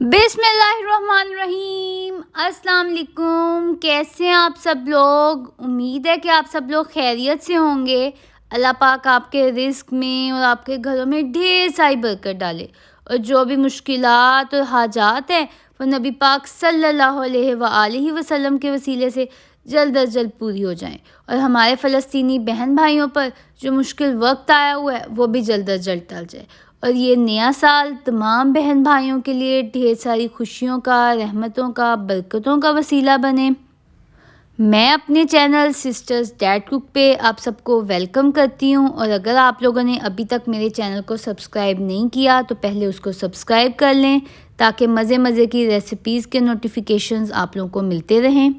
बिस्मिल्लाहिर्रहमानिर्रहीम। अस्सलाम वालेकुम। कैसे हैं आप सब लोग? उम्मीद है कि आप सब लोग खैरियत से होंगे। अल्लाह पाक आपके रिज़्क़ में और आपके घरों में ढेर सारी बरकत डाले और जो भी मुश्किलात और हाजात हैं वो नबी पाक सल्लल्लाहु अलैहि वसल्लम के वसीले से जल्द अज जल्द पूरी हो जाएं और हमारे फ़लस्तीनी बहन भाइयों पर जो मुश्किल वक्त आया हुआ है वो भी जल्द अज जल्द टल जाए और ये नया साल तमाम बहन भाइयों के लिए ढेर सारी खुशियों का, रहमतों का, बरकतों का वसीला बने। मैं अपने चैनल सिस्टर्स डैड कुक पे आप सबको वेलकम करती हूँ और अगर आप लोगों ने अभी तक मेरे चैनल को सब्सक्राइब नहीं किया तो पहले उसको सब्सक्राइब कर लें ताकि मज़े मज़े की रेसिपीज़ के नोटिफिकेशंस आप लोगों को मिलते रहें।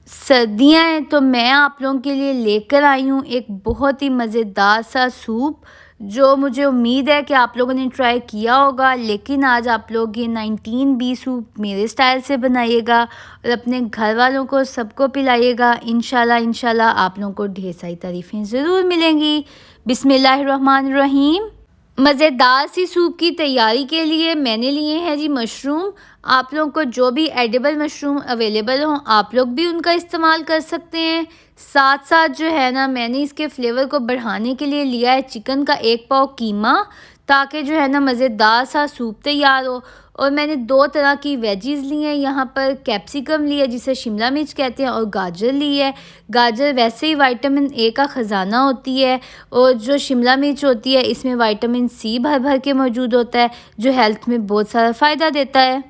सर्दियाँ हैं तो मैं आप लोगों के लिए लेकर आई हूँ एक बहुत ही मज़ेदार सा सूप जो मुझे उम्मीद है कि आप लोगों ने ट्राई किया होगा, लेकिन आज आप लोग ये 19B सूप मेरे स्टाइल से बनाइएगा और अपने घर वालों को सबको पिलाइएगा। इंशाल्लाह आप लोगों को ढेर सारी तारीफ़ें ज़रूर मिलेंगी। बिस्मिल्लाहिर्रहमानिर्रहीम। मज़ेदार सी सूप की तैयारी के लिए मैंने लिए हैं जी मशरूम। आप लोगों को जो भी एडिबल मशरूम अवेलेबल हों आप लोग भी उनका इस्तेमाल कर सकते हैं। साथ साथ जो है ना मैंने इसके फ्लेवर को बढ़ाने के लिए लिया है चिकन का 1 पाव कीमा ताकि जो है ना मज़ेदार सा सूप तैयार हो। और मैंने 2 तरह की वेजीज़ ली हैं, यहाँ पर कैप्सिकम लिया जिसे शिमला मिर्च कहते हैं और गाजर ली है। गाजर वैसे ही विटामिन ए का ख़जाना होती है और जो शिमला मिर्च होती है इसमें विटामिन सी भर भर के मौजूद होता है जो हेल्थ में बहुत सारा फ़ायदा देता है।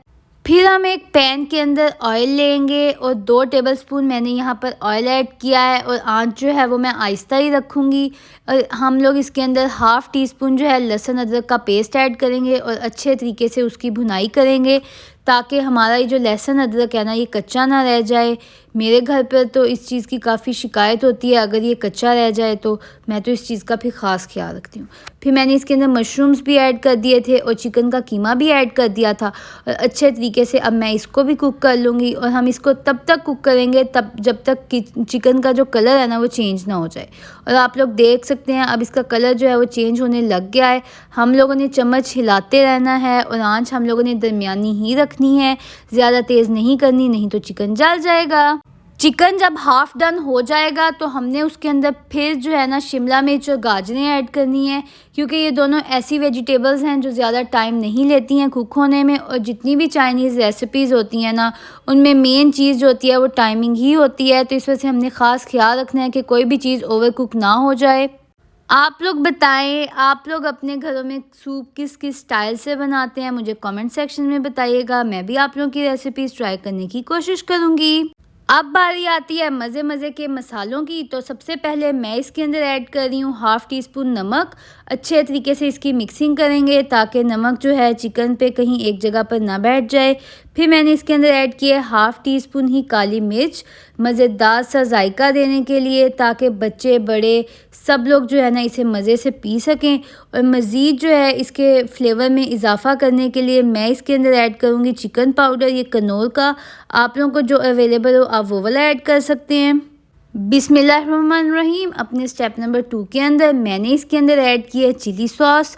फिर हम एक पैन के अंदर ऑयल लेंगे और 2 टेबलस्पून मैंने यहाँ पर ऑयल ऐड किया है और आंच जो है वो मैं आहिस्ता ही रखूँगी। और हम लोग इसके अंदर हाफ़ टी स्पून जो है लहसुन अदरक का पेस्ट ऐड करेंगे और अच्छे तरीके से उसकी भुनाई करेंगे ताकि हमारा ये जो लहसुन अदरक है ना ये कच्चा ना रह जाए। मेरे घर पर तो इस चीज़ की काफ़ी शिकायत होती है, अगर ये कच्चा रह जाए तो मैं तो इस चीज़ का फिर ख़ास ख्याल रखती हूँ। फिर मैंने इसके अंदर मशरूम्स भी ऐड कर दिए थे और चिकन का कीमा भी ऐड कर दिया था और अच्छे तरीके से अब मैं इसको भी कुक कर लूँगी। और हम इसको तब तक कुक करेंगे तब जब तक कि चिकन का जो कलर है ना वो चेंज ना हो जाए। और आप लोग देख सकते हैं अब इसका कलर जो है वो चेंज होने लग गया है। हम लोगों ने चम्मच हिलाते रहना है और आंच हम लोगों ने दरमियानी ही रखनी है, ज़्यादा तेज़ नहीं करनी, नहीं तो चिकन जल जाएगा। चिकन जब हाफ़ डन हो जाएगा तो हमने उसके अंदर फिर जो है ना शिमला मिर्च और गाजरें ऐड करनी है क्योंकि ये दोनों ऐसी वेजिटेबल्स हैं जो ज़्यादा टाइम नहीं लेती हैं कुक होने में। और जितनी भी चाइनीज़ रेसिपीज़ होती हैं ना उनमें मेन चीज़ जो होती है वो टाइमिंग ही होती है, तो इस वजह से हमने ख़ास ख्याल रखना है कि कोई भी चीज़ ओवर कुक ना हो जाए। आप लोग बताएं आप लोग अपने घरों में सूप किस किस स्टाइल से बनाते हैं, मुझे कमेंट सेक्शन में बताइएगा। मैं भी आप लोगों की रेसिपीज़ ट्राई करने की कोशिश करूँगी। अब बारी आती है मज़े मज़े के मसालों की। तो सबसे पहले मैं इसके अंदर ऐड कर रही हूँ हाफ़ टी स्पून नमक। अच्छे तरीके से इसकी मिक्सिंग करेंगे ताकि नमक जो है चिकन पे कहीं एक जगह पर ना बैठ जाए। फिर मैंने इसके अंदर ऐड किया हाफ़ टी स्पून ही काली मिर्च मज़ेदार सा जायका देने के लिए ताकि बच्चे बड़े सब लोग जो है ना इसे मज़े से पी सकें। और मज़ीद जो है इसके फ्लेवर में इजाफ़ा करने के लिए मैं इसके अंदर ऐड करूँगी चिकन पाउडर, ये कनौर का। आप लोगों को जो अवेलेबल हो आप वो वाला ऐड कर सकते हैं। बिस्मिल्लाहिर्रहमानिर्रहीम। अपने स्टेप नंबर 2 के अंदर मैंने इसके अंदर ऐड किया है चिली सॉस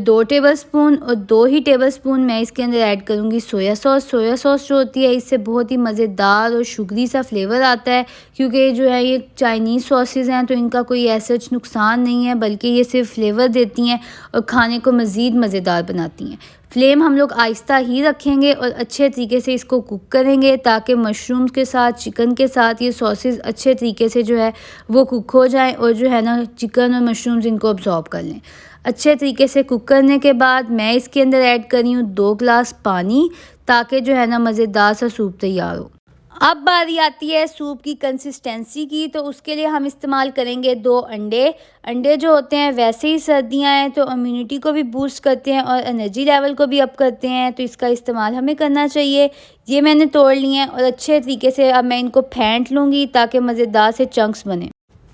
2 टेबलस्पून और 2 ही टेबलस्पून मैं इसके अंदर ऐड करूँगी सोया सॉस। सोया सॉस जो होती है इससे बहुत ही मज़ेदार और शुगरी सा फ्लेवर आता है क्योंकि ये जो है ये चाइनीज़ सॉसेज़ हैं तो इनका कोई ऐसा नुकसान नहीं है बल्कि ये सिर्फ फ्लेवर देती हैं और खाने को मज़ीद मज़ेदार बनाती हैं। फ्लेम हम लोग आहिस्ता ही रखेंगे और अच्छे तरीके से इसको कुक करेंगे ताकि मशरूम्स के साथ चिकन के साथ ये सॉसेस अच्छे तरीके से जो है वो कुक हो जाएं और जो है ना चिकन और मशरूम्स इनको अब्जॉर्ब कर लें। अच्छे तरीके से कुक करने के बाद मैं इसके अंदर ऐड कर रही हूँ 2 गिलास पानी ताकि जो है ना मज़ेदार सा सूप तैयार हो। अब बारी आती है सूप की कंसिस्टेंसी की। तो उसके लिए हम इस्तेमाल करेंगे 2 अंडे। अंडे जो होते हैं वैसे ही सर्दियां हैं तो इम्यूनिटी को भी बूस्ट करते हैं और एनर्जी लेवल को भी अप करते हैं, तो इसका इस्तेमाल हमें करना चाहिए। ये मैंने तोड़ लिए हैं और अच्छे तरीके से अब मैं इनको फेंट लूँगी ताकि मज़ेदार से चंक्स बने।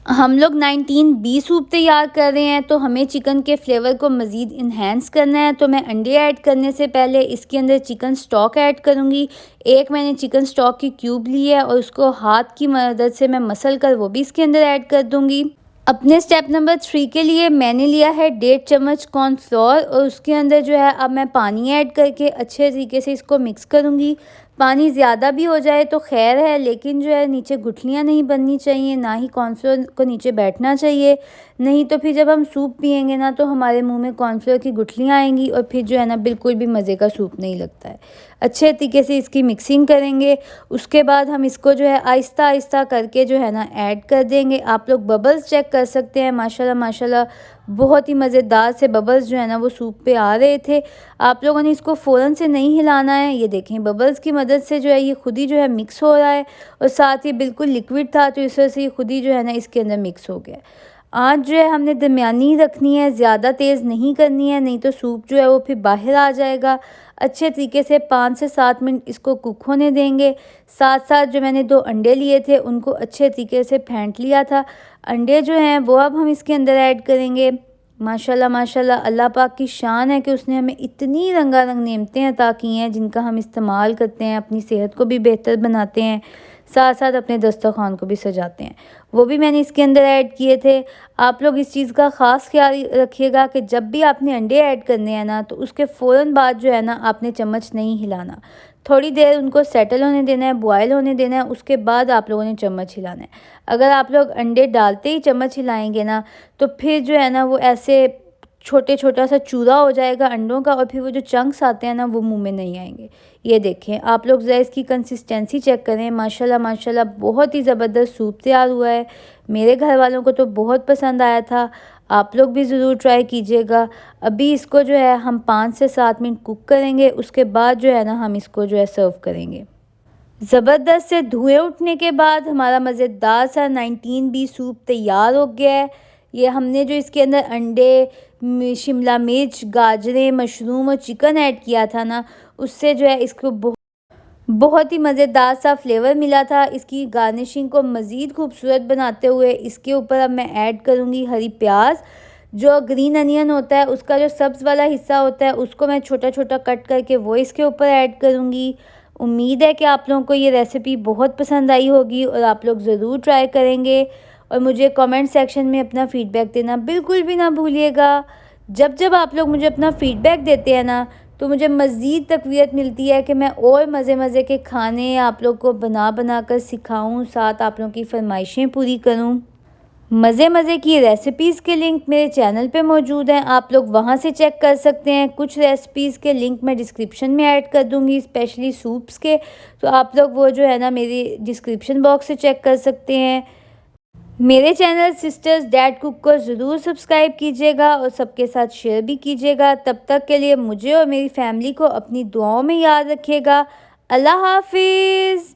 हम लोग 19B सूप तैयार कर रहे हैं तो हमें चिकन के फ्लेवर को मज़ीद इन्हेंस करना है। तो मैं अंडे ऐड करने से पहले इसके अंदर चिकन स्टॉक ऐड करूँगी। एक मैंने चिकन स्टॉक की क्यूब ली है और उसको हाथ की मदद से मैं मसल कर वो भी इसके अंदर ऐड कर दूँगी। अपने स्टेप नंबर 3 के लिए मैंने लिया है 1.5 चम्मच कॉर्नफ्लोर और उसके अंदर जो है अब मैं पानी ऐड करके अच्छे तरीके से इसको मिक्स करूँगी। पानी ज़्यादा भी हो जाए तो खैर है, लेकिन जो है नीचे गुठलियाँ नहीं बननी चाहिए, ना ही कॉर्नफ्लोर को नीचे बैठना चाहिए। नहीं तो फिर जब हम सूप पिएँगे ना तो हमारे मुँह में कॉर्नफ्लोर की गुठलियाँ आएँगी और फिर जो है ना बिल्कुल भी मज़े का सूप नहीं लगता है। अच्छे तरीके से इसकी मिक्सिंग करेंगे। उसके बाद हम इसको जो है आहिस्ता-आहिस्ता करके जो है ना ऐड कर देंगे। आप लोग बबल्स चेक कर सकते हैं, माशाल्लाह माशाल्लाह बहुत ही मज़ेदार से बबल्स जो है ना वो सूप पे आ रहे थे। आप लोगों ने इसको फ़ौरन से नहीं हिलाना है। ये देखें बबल्स की मदद से जो है ये खुद ही जो है मिक्स हो रहा है और साथ ही बिल्कुल लिक्विड था तो इस वजह से ये खुद ही जो है ना इसके अंदर मिक्स हो गया। आँच जो है हमने दरमियानी रखनी है, ज़्यादा तेज़ नहीं करनी है, नहीं तो सूप जो है वो फिर बाहर आ जाएगा। अच्छे तरीके से 5 से 7 मिनट इसको कुक होने देंगे। साथ-साथ जो मैंने 2 अंडे लिए थे उनको अच्छे तरीके से फेंट लिया था। अंडे जो हैं वो अब हम इसके अंदर ऐड करेंगे। माशाल्लाह माशाल्लाह अल्लाह पाक की शान है कि उसने हमें इतनी रंगारंग नेमतें अता की हैं जिनका हम इस्तेमाल करते हैं, अपनी सेहत को भी बेहतर बनाते हैं, साथ-साथ अपने दस्तरख़्वान को भी सजाते हैं। वो भी मैंने इसके अंदर ऐड किए थे। आप लोग इस चीज़ का ख़ास ख़्याल रखिएगा कि जब भी आपने अंडे ऐड करने हैं ना तो उसके फ़ौरन बाद जो है ना आपने चम्मच नहीं हिलाना। थोड़ी देर उनको सेटल होने देना है, बॉयल होने देना है, उसके बाद आप लोगों ने चम्मच हिलाना है। अगर आप लोग अंडे डालते ही चम्मच हिलाएँगे ना तो फिर जो है ना वो ऐसे छोटा सा चूरा हो जाएगा अंडों का और फिर वो जो चंक्स आते हैं ना वो मुँह में नहीं आएँगे। ये देखें आप लोग ज़रा इसकी कंसिस्टेंसी चेक करें, माशाल्लाह माशाल्लाह बहुत ही ज़बरदस्त सूप तैयार हुआ है। मेरे घर वालों को तो बहुत पसंद आया था। आप लोग भी ज़रूर ट्राई कीजिएगा। अभी इसको जो है हम 5 से 7 मिनट कुक करेंगे, उसके बाद जो है ना हम इसको जो है सर्व करेंगे। ज़बरदस्त से धुएँ उठने के बाद हमारा मज़ेदार सा 19B सूप तैयार हो गया है। ये हमने जो इसके अंदर अंडे, शिमला मिर्च, गाजरें, मशरूम और चिकन ऐड किया था ना, उससे जो है इसको बहुत ही मज़ेदार सा फ्लेवर मिला था। इसकी गार्निशिंग को मज़ीद खूबसूरत बनाते हुए इसके ऊपर अब मैं ऐड करूँगी हरी प्याज़। जो ग्रीन अनियन होता है उसका जो सब्ज़ वाला हिस्सा होता है उसको मैं छोटा-छोटा कट करके वो इसके ऊपर ऐड करूँगी। उम्मीद है कि आप लोगों को ये रेसिपी बहुत पसंद आई होगी और आप लोग ज़रूर ट्राई करेंगे और मुझे कमेंट सेक्शन में अपना फ़ीडबैक देना बिल्कुल भी ना भूलिएगा। जब आप लोग मुझे अपना फ़ीडबैक देते हैं ना तो मुझे मज़ीद तक़वियत मिलती है कि मैं और मज़े-मज़े के खाने आप लोग को बना कर सिखाऊँ, साथ आप लोगों की फ़रमाइशें पूरी करूँ। मज़े-मज़े की रेसिपीज़ के लिंक मेरे चैनल पे मौजूद हैं, आप लोग वहाँ से चेक कर सकते हैं। कुछ रेसिपीज़ के लिंक मैं डिस्क्रिप्शन में ऐड कर दूँगी, स्पेशली सूप्स के, तो आप लोग वो जो है ना मेरी डिस्क्रिप्शन बॉक्स से चेक कर सकते हैं। मेरे चैनल सिस्टर्स डैड कुक को ज़रूर सब्सक्राइब कीजिएगा और सबके साथ शेयर भी कीजिएगा। तब तक के लिए मुझे और मेरी फैमिली को अपनी दुआओं में याद रखिएगा। अल्लाह हाफ़िज़।